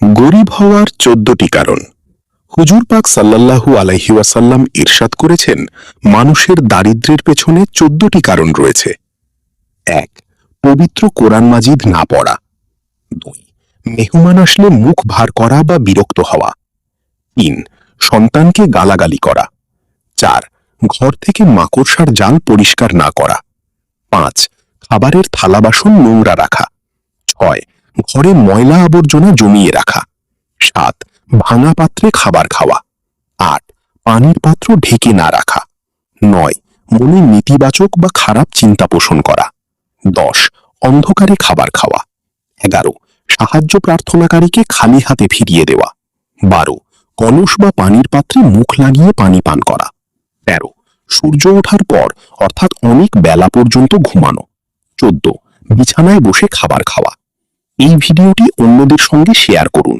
গরিব হওয়ার ১৪টি কারণ। হুজুর পাক সাল্লাল্লাহু আলাইহি ওয়াসাল্লাম ইরশাদ করেছেন, মানুষের দারিদ্র্যের পেছনে ১৪টি কারণ রয়েছে। ১. পবিত্র কোরআন মাজিদ না পড়া। ২. মেহমান আসলে মুখ ভার করা বা বিরক্ত হওয়া। ৩. সন্তানকে গালাগালি করা। ৪. ঘর থেকে মাকড়সার জাল পরিষ্কার না করা। ৫. খাবারের থালা বাসন নোংরা রাখা। ৬. ঘরে ময়লা আবর্জনা জমিয়ে রাখা। ৭. ভাঙা পাত্রে খাবার খাওয়া। ৮. পানির পাত্র ঢেকে না রাখা। ৯. মনে নেতিবাচক বা খারাপ চিন্তা পোষণ করা। ১০. অন্ধকারে খাবার খাওয়া। ১১. সাহায্য প্রার্থনাকারীকে খালি হাতে ফিরিয়ে দেওয়া। ১২. কলস বা পানির পাত্রে মুখ লাগিয়ে পানি পান করা। ১৩. সূর্য ওঠার পর অর্থাৎ অনেক বেলা পর্যন্ত ঘুমানো। ১৪. বিছানায় বসে খাবার খাওয়া। এই ভিডিওটি অন্যদের সঙ্গে শেয়ার করুন।